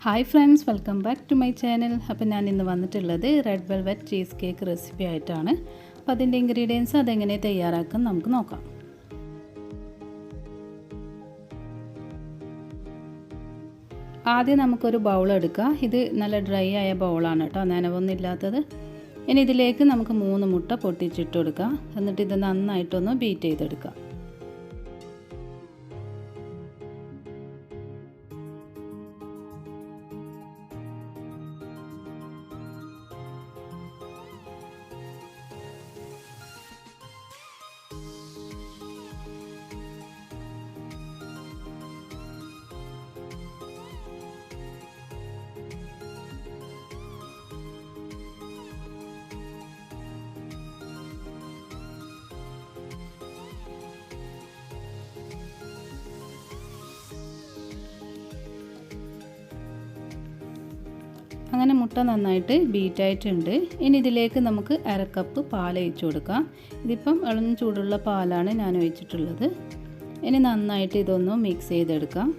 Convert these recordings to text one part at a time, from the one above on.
Hi friends, welcome back to my channel. അപ്പോൾ ഞാൻ ഇന്ന് വന്നിട്ടുള്ളത് red velvet cheese cake recipe ആയിട്ടാണ്. അപ്പോൾ അതിൻ്റെ ഇൻഗ്രീഡിയൻസ് അതെങ്ങനെ തയ്യാറാക്കാൻ നമുക്ക് നോക്കാം. ആദ്യം നമുക്കൊരു ബൗൾ എടുക്കാം. ഇത് നല്ല ഡ്രൈ ആയ ബൗളാണ് കേട്ടോ, നനവൊന്നും ഇല്ലാത്തത്. ഇനി ഇതിലേക്ക് നമുക്ക് 3 മുട്ട പൊട്ടിച്ചിട്ട് കൊടുക്കാം. എന്നിട്ട് ഇത് നന്നായിട്ടൊന്ന് ബീറ്റ് ചെയ്തെടുക്കാം. അങ്ങനെ മുട്ട നന്നായിട്ട് ബീറ്റ് ആയിട്ടുണ്ട്. ഇനി ഇതിലേക്ക് നമുക്ക് 1/2 കപ്പ് പാൽ ഒഴിച്ചു കൊടുക്കാം. ഇതിപ്പം ഇളം ചൂടുള്ള പാലാണ് ഞാൻ ഒഴിച്ചിട്ടുള്ളത്. ഇനി നന്നായിട്ട് ഇതൊന്ന് മിക്സ് ചെയ്തെടുക്കാം.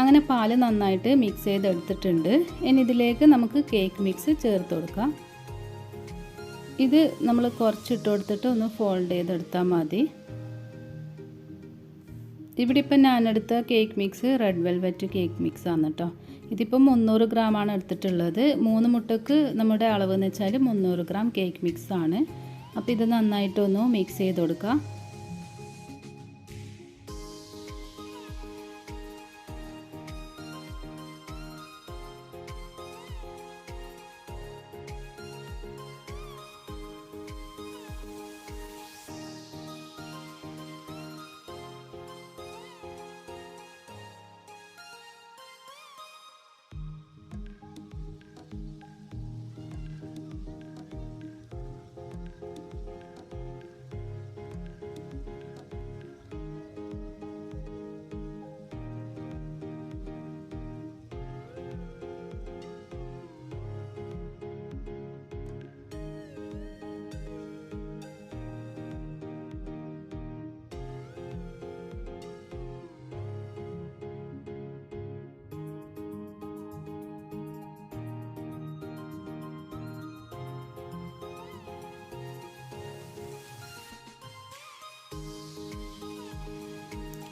അങ്ങനെ പാല് നന്നായിട്ട് മിക്സ് ചെയ്തെടുത്തിട്ടുണ്ട്. ഇനി ഇതിലേക്ക് നമുക്ക് കേക്ക് മിക്സ് ചേർത്ത് കൊടുക്കാം. ഇത് നമ്മൾ കുറച്ചിട്ട് കൊടുത്തിട്ട് ഒന്ന് ഫോൾഡ് ചെയ്തെടുത്താൽ മതി. ഇവിടെ ഇപ്പം ഞാനെടുത്ത cake mix red velvet cake mix ആണ് കേട്ടോ. ഇതിപ്പം 300 ഗ്രാമാണ് എടുത്തിട്ടുള്ളത്. 3 മുട്ടക്ക് നമ്മുടെ അളവ് എന്ന് വെച്ചാൽ 300 ഗ്രാം കേക്ക് മിക്സ് ആണ്. അപ്പോൾ ഇത് നന്നായിട്ടൊന്ന് മിക്സ് ചെയ്ത് കൊടുക്കാം.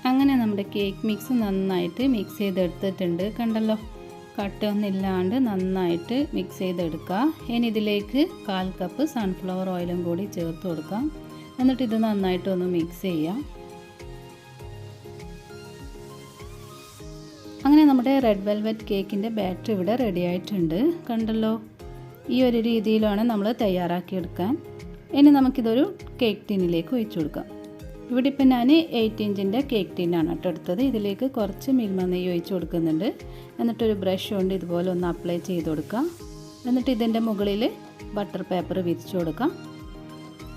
അങ്ങനെ നമ്മുടെ കേക്ക് മിക്സ് നന്നായിട്ട് മിക്സ് ചെയ്തെടുത്തിട്ടുണ്ട്. കണ്ടല്ലോ, കട്ടയൊന്നും ഇല്ലാണ്ട് നന്നായിട്ട് മിക്സ് ചെയ്തെടുക്കുക. ഇനി ഇതിലേക്ക് 1/4 കപ്പ് സൺഫ്ലവർ ഓയിലും കൂടി ചേർത്ത് കൊടുക്കാം. എന്നിട്ട് ഇത് നന്നായിട്ടൊന്ന് മിക്സ് ചെയ്യാം. അങ്ങനെ നമ്മുടെ റെഡ് വെൽവെറ്റ് കേക്കിൻ്റെ ബാറ്റർ ഇവിടെ റെഡി ആയിട്ടുണ്ട്. കണ്ടല്ലോ, ഈ ഒരു രീതിയിലാണ് നമ്മൾ തയ്യാറാക്കിയെടുക്കാൻ. ഇനി നമുക്കിതൊരു കേക്ക് ടിന്നിലേക്ക് ഒഴിച്ചു കൊടുക്കാം. ഇവിടെ ഇപ്പം ഞാൻ 8 ഇഞ്ചിൻ്റെ കേക്ക് ടിന്നാണ് കേട്ടോ എടുത്തത്. ഇതിലേക്ക് കുറച്ച് മിൽമ നെയ്യ് ഒഴിച്ച് കൊടുക്കുന്നുണ്ട്. എന്നിട്ടൊരു ബ്രഷ് കൊണ്ട് ഇതുപോലെ ഒന്ന് അപ്ലൈ ചെയ്ത് കൊടുക്കാം. എന്നിട്ട് ഇതിൻ്റെ മുകളിൽ ബട്ടർ പേപ്പർ വിരിച്ചു കൊടുക്കാം.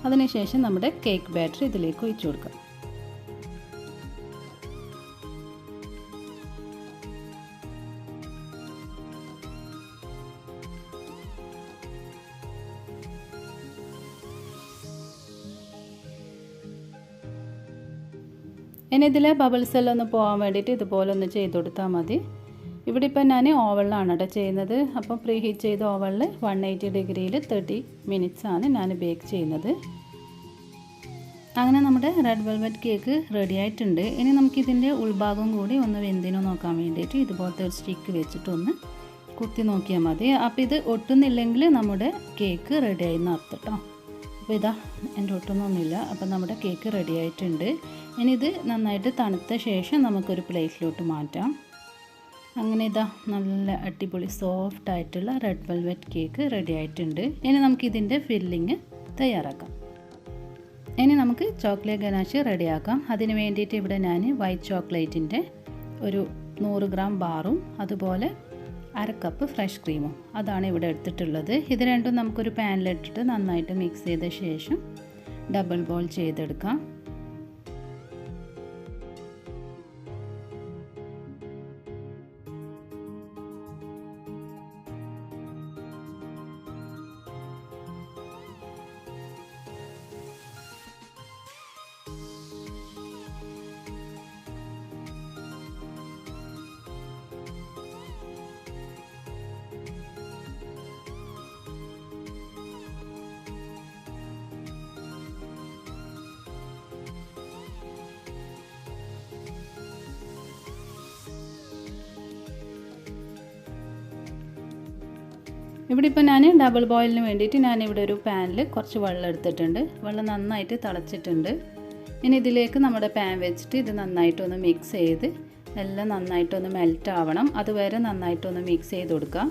അതിനുശേഷം നമ്മുടെ കേക്ക് ബാറ്റർ ഇതിലേക്ക് ഒഴിച്ചു കൊടുക്കാം. ഇനി ഇതിലെ ബബിൾസ് എല്ലാം ഒന്ന് പോകാൻ വേണ്ടിയിട്ട് ഇതുപോലെ ഒന്ന് ചെയ്ത് കൊടുത്താൽ മതി. ഇവിടെ ഇപ്പം ഞാൻ ഓവനിലാണ് കേട്ടോ ചെയ്യുന്നത്. അപ്പം പ്രീ ഹീറ്റ് ചെയ്ത ഓവനിൽ 180 ഡിഗ്രിയിൽ 30 മിനിറ്റ്സ് ആണ് ഞാൻ ബേക്ക് ചെയ്യുന്നത്. അങ്ങനെ നമ്മുടെ റെഡ് വെൽവെറ്റ് കേക്ക് റെഡി ആയിട്ടുണ്ട്. ഇനി നമുക്കിതിൻ്റെ ഉൾഭാഗം കൂടി ഒന്ന് വെന്തിനോ നോക്കാൻ വേണ്ടിയിട്ട് ഇതുപോലത്തെ ഒരു സ്റ്റിക്ക് വെച്ചിട്ടൊന്ന് കുത്തി നോക്കിയാൽ മതി. അപ്പോൾ ഇത് ഒട്ടുന്നില്ലെങ്കിൽ നമ്മുടെ കേക്ക് റെഡി ആയി എന്നർത്ഥം കേട്ടോ. അപ്പോൾ ഇതാ, എൻ്റെ ഒട്ടുന്നൊന്നുമില്ല. അപ്പം നമ്മുടെ കേക്ക് റെഡി ആയിട്ടുണ്ട്. ഇനി ഇത് നന്നായിട്ട് തണുത്ത ശേഷം നമുക്കൊരു പ്ലേറ്റിലോട്ട് മാറ്റാം. അങ്ങനെ ഇതാ, നല്ല അടിപൊളി സോഫ്റ്റ് ആയിട്ടുള്ള റെഡ് വെൽവെറ്റ് കേക്ക് റെഡി ആയിട്ടുണ്ട്. ഇനി നമുക്കിതിൻ്റെ ഫില്ലിങ് തയ്യാറാക്കാം. ഇനി നമുക്ക് ചോക്ലേറ്റ് ഗനാഷ് റെഡിയാക്കാം. അതിന് വേണ്ടിയിട്ട് ഇവിടെ ഞാൻ വൈറ്റ് ചോക്ലേറ്റിൻ്റെ ഒരു 100 ഗ്രാം ബാറും അതുപോലെ 1/2 കപ്പ് ഫ്രഷ് ക്രീമും അതാണ് ഇവിടെ എടുത്തിട്ടുള്ളത്. ഇത് രണ്ടും നമുക്കൊരു പാനിലിട്ടിട്ട് നന്നായിട്ട് മിക്സ് ചെയ്ത ശേഷം ഡബിൾ ബോൾ ചെയ്തെടുക്കാം. ഇവിടെ ഇപ്പോൾ ഞാൻ ഡബിൾ ബോയിലിന് വേണ്ടിയിട്ട് ഞാനിവിടെ ഒരു പാനിൽ കുറച്ച് വെള്ളം എടുത്തിട്ടുണ്ട്. വെള്ളം നന്നായിട്ട് തിളച്ചിട്ടുണ്ട്. ഇനി ഇതിലേക്ക് നമ്മുടെ പാൻ വെച്ചിട്ട് ഇത് നന്നായിട്ടൊന്ന് മിക്സ് ചെയ്ത് എല്ലാം നന്നായിട്ടൊന്ന് മെൽറ്റ് ആവണം. അതുവരെ നന്നായിട്ടൊന്ന് മിക്സ് ചെയ്ത് കൊടുക്കാം.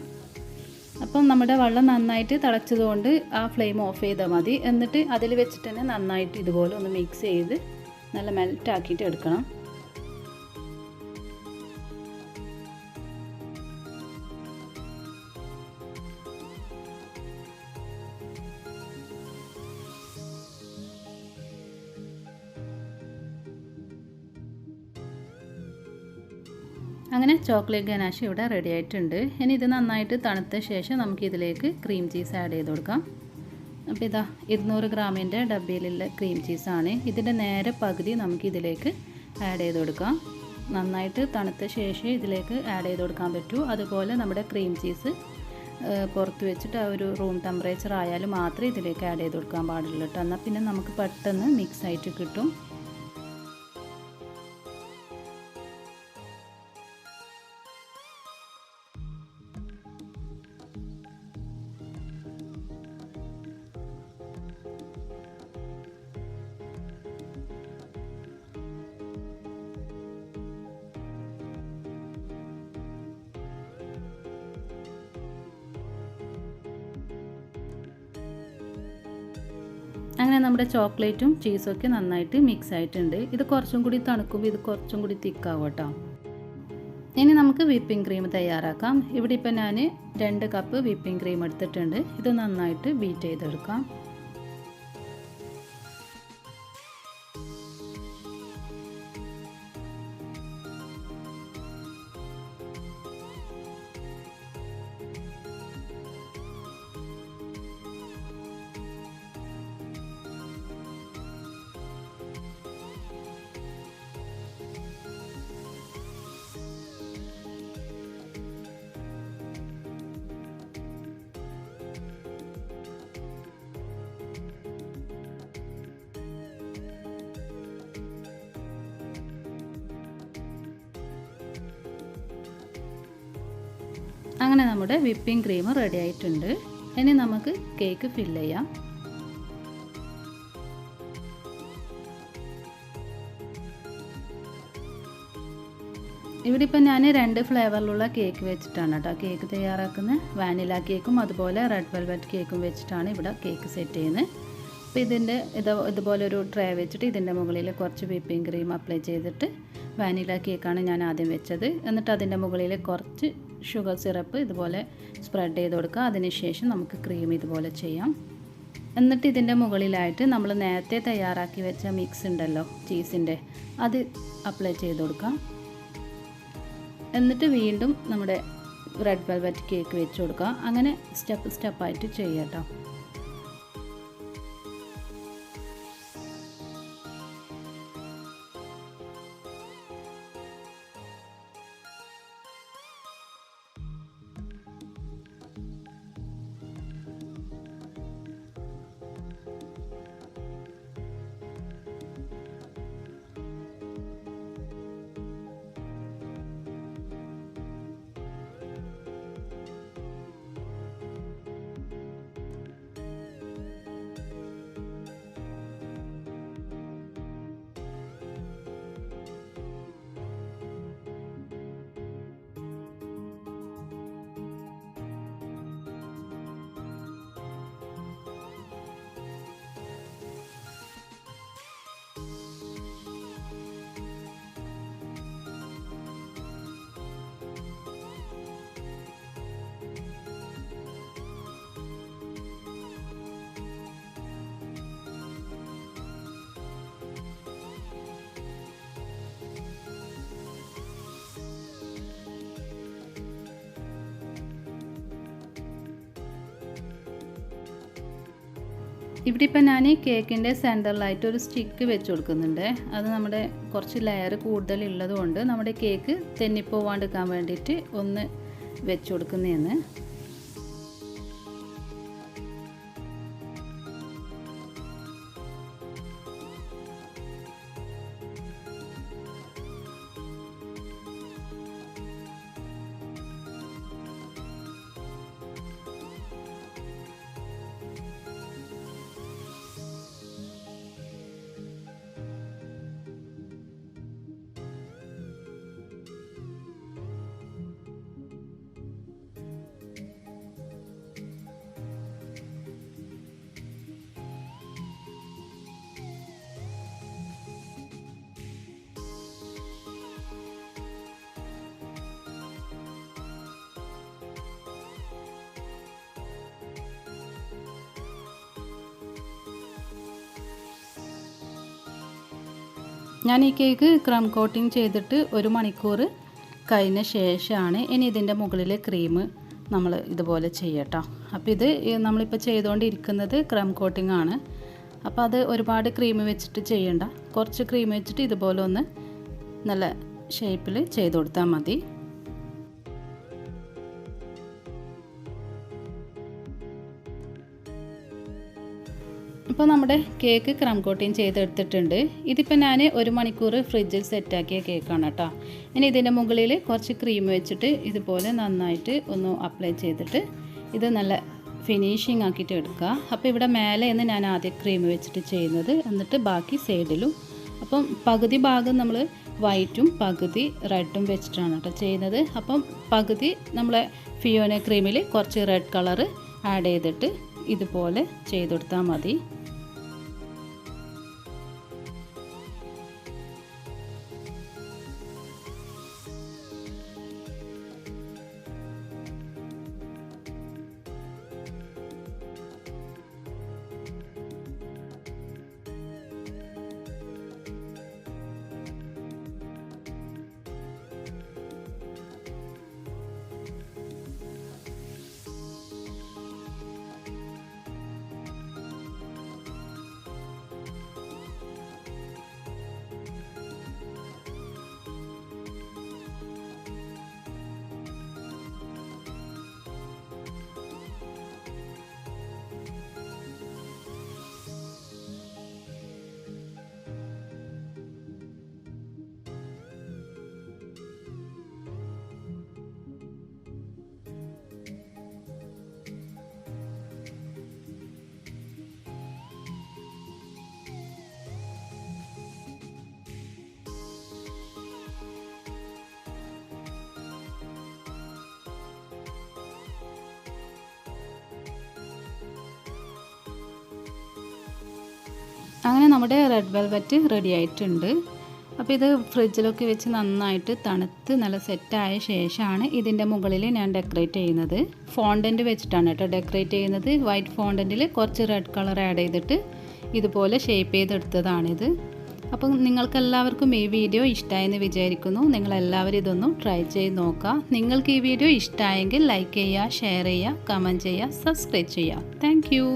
അപ്പം നമ്മുടെ വെള്ളം നന്നായിട്ട് തിളച്ചതുകൊണ്ട് ആ ഫ്ലെയിം ഓഫ് ചെയ്താൽ മതി. എന്നിട്ട് അതിൽ വെച്ചിട്ട് തന്നെ നന്നായിട്ട് ഇതുപോലെ ഒന്ന് മിക്സ് ചെയ്ത് നല്ല മെൽറ്റ് ആക്കിയിട്ട് എടുക്കണം. അങ്ങനെ ചോക്ലേറ്റ് ഗനാഷ് ഇവിടെ റെഡി ആയിട്ടുണ്ട്. ഇനി ഇത് നന്നായിട്ട് തണുത്ത ശേഷം നമുക്കിതിലേക്ക് ക്രീം ചീസ് ആഡ് ചെയ്ത് കൊടുക്കാം. അപ്പോൾ ഇതാ 200 ഗ്രാമിൻ്റെ ഡബ്ബയിലുള്ള ക്രീം ചീസാണ്. ഇതിൻ്റെ നേരെ പകുതി നമുക്കിതിലേക്ക് ആഡ് ചെയ്ത് കൊടുക്കാം. നന്നായിട്ട് തണുത്ത ശേഷം ഇതിലേക്ക് ആഡ് ചെയ്ത് കൊടുക്കാൻ പറ്റൂ. അതുപോലെ നമ്മുടെ ക്രീം ചീസ് പുറത്ത് വെച്ചിട്ട് ആ ഒരു റൂം ടെമ്പറേച്ചർ ആയാലും മാത്രമേ ഇതിലേക്ക് ആഡ് ചെയ്ത് കൊടുക്കാൻ പാടുള്ളൂ കേട്ടോ. എന്നാൽ പിന്നെ നമുക്ക് പെട്ടെന്ന് മിക്സ് ആയിട്ട് കിട്ടും. അങ്ങനെ നമ്മുടെ ചോക്ലേറ്റും ചീസൊക്കെ നന്നായിട്ട് മിക്സ് ആയിട്ടുണ്ട്. ഇത് കുറച്ചും കൂടി തണുക്കുമ്പോൾ ഇത് കുറച്ചും കൂടി തിക്കാവും കേട്ടോ. ഇനി നമുക്ക് വിപ്പിംഗ് ക്രീം തയ്യാറാക്കാം. ഇവിടെ ഇപ്പോൾ ഞാൻ 2 കപ്പ് വിപ്പിംഗ് ക്രീം എടുത്തിട്ടുണ്ട്. ഇത് നന്നായിട്ട് ബീറ്റ് ചെയ്തെടുക്കാം. അങ്ങനെ നമ്മുടെ വിപ്പിംഗ് ക്രീം റെഡി ആയിട്ടുണ്ട്. ഇനി നമുക്ക് കേക്ക് ഫില്ല് ചെയ്യാം. ഇവിടെ ഇപ്പം ഞാൻ 2 ഫ്ലേവറിലുള്ള കേക്ക് വെച്ചിട്ടാണ് കേട്ടോ കേക്ക് തയ്യാറാക്കുന്നത്. വാനില കേക്കും അതുപോലെ റെഡ് വെൽവെറ്റ് കേക്കും വെച്ചിട്ടാണ് ഇവിടെ കേക്ക് സെറ്റ് ചെയ്യുന്നത്. അപ്പോൾ ഇതുപോലെ ഒരു ട്രേ വെച്ചിട്ട് ഇതിൻ്റെ മുകളിൽ കുറച്ച് വിപ്പിംഗ് ക്രീം അപ്ലൈ ചെയ്തിട്ട് വാനില കേക്കാണ് ഞാൻ ആദ്യം വെച്ചത്. എന്നിട്ട് അതിൻ്റെ മുകളിൽ കുറച്ച് ഷുഗർ സിറപ്പ് ഇതുപോലെ സ്പ്രെഡ് ചെയ്ത് കൊടുക്കുക. അതിനുശേഷം നമുക്ക് ക്രീം ഇതുപോലെ ചെയ്യാം. എന്നിട്ട് ഇതിൻ്റെ മുകളിലായിട്ട് നമ്മൾ നേരത്തെ തയ്യാറാക്കി വെച്ച മിക്സ് ഉണ്ടല്ലോ ചീസിൻ്റെ, അത് അപ്ലൈ ചെയ്ത് കൊടുക്കാം. എന്നിട്ട് വീണ്ടും നമ്മുടെ റെഡ് വെൽവെറ്റ് കേക്ക് വെച്ച് കൊടുക്കുക. അങ്ങനെ സ്റ്റെപ്പായിട്ട് ചെയ്യാം കേട്ടോ. ഇവിടെ ഇപ്പം ഞാൻ കേക്കിൻ്റെ സെൻറ്ററിലായിട്ട് ഒരു സ്റ്റിക്ക് വെച്ച് കൊടുക്കുന്നുണ്ട്. അത് നമ്മുടെ കുറച്ച് ലെയർ കൂടുതലുള്ളത് കൊണ്ട് നമ്മുടെ കേക്ക് തെന്നിപ്പോവാണ്ടിരിക്കാൻ വേണ്ടിയിട്ട് ഒന്ന് വെച്ച് കൊടുക്കുന്നതാണ്. ഞാൻ ഈ കേക്ക് ക്രം കോട്ടിംഗ് ചെയ്തിട്ട് 1 മണിക്കൂർ കഴിഞ്ഞ ശേഷമാണ് ഇനി ഇതിൻ്റെ മുകളിൽ ക്രീം നമ്മൾ ഇതുപോലെ ചെയ്യട്ടോ. അപ്പോൾ ഇത് നമ്മളിപ്പോൾ ചെയ്തുകൊണ്ടിരിക്കുന്നത് ക്രം കോട്ടിംഗ് ആണ്. അപ്പോൾ അത് ഒരുപാട് ക്രീം വെച്ചിട്ട് ചെയ്യണ്ട, കുറച്ച് ക്രീം വെച്ചിട്ട് ഇതുപോലെ ഒന്ന് നല്ല ഷേപ്പിൽ ചെയ്ത് കൊടുത്താൽ മതി. ഇപ്പോൾ നമ്മുടെ കേക്ക് ക്രം കോട്ടിങ് ചെയ്തെടുത്തിട്ടുണ്ട്. ഇതിപ്പോൾ ഞാൻ 1 മണിക്കൂർ ഫ്രിഡ്ജിൽ സെറ്റാക്കിയ കേക്കാണ് കേട്ടോ. ഇനി ഇതിൻ്റെ മുകളിൽ കുറച്ച് ക്രീം വെച്ചിട്ട് ഇതുപോലെ നന്നായിട്ട് ഒന്ന് അപ്ലൈ ചെയ്തിട്ട് ഇത് നല്ല ഫിനിഷിങ് ആക്കിയിട്ട് എടുക്കുക. അപ്പോൾ ഇവിടെ മേലെ നിന്ന് ഞാൻ ആദ്യം ക്രീം വെച്ചിട്ട് ചെയ്യുന്നത്, എന്നിട്ട് ബാക്കി സൈഡിലും. അപ്പം പകുതി ഭാഗം നമ്മൾ വൈറ്റും പകുതി റെഡും വെച്ചിട്ടാണ് കേട്ടോ ചെയ്യുന്നത്. അപ്പം പകുതി നമ്മളെ ഫിയോന ക്രീമിൽ കുറച്ച് റെഡ് കളർ ആഡ് ചെയ്തിട്ട് ഇതുപോലെ ചെയ്ത് കൊടുത്താൽ മതി. അങ്ങനെ നമ്മുടെ റെഡ് വെൽവെറ്റ് റെഡി ആയിട്ടുണ്ട്. അപ്പോൾ ഇത് ഫ്രിഡ്ജിലൊക്കെ വെച്ച് നന്നായിട്ട് തണുത്ത് നല്ല സെറ്റായ ശേഷമാണ് ഇതിൻ്റെ മുകളിൽ ഞാൻ ഡെക്കറേറ്റ് ചെയ്യുന്നത്. ഫോണ്ടൻറ്റ് വെച്ചിട്ടാണ് കേട്ടോ ഡെക്കറേറ്റ് ചെയ്യുന്നത്. വൈറ്റ് ഫോണ്ടൻറ്റിൽ കുറച്ച് റെഡ് കളർ ആഡ് ചെയ്തിട്ട് ഇതുപോലെ ഷേപ്പ് ചെയ്തെടുത്തതാണിത്. അപ്പം നിങ്ങൾക്കെല്ലാവർക്കും ഈ വീഡിയോ ഇഷ്ടമായെന്ന് വിചാരിക്കുന്നു. നിങ്ങളെല്ലാവരും ഇതൊന്നും ട്രൈ ചെയ്ത് നോക്കുക. നിങ്ങൾക്ക് ഈ വീഡിയോ ഇഷ്ടമായെങ്കിൽ ലൈക്ക് ചെയ്യുക, ഷെയർ ചെയ്യുക, കമൻറ്റ് ചെയ്യുക, സബ്സ്ക്രൈബ് ചെയ്യുക. Thank you.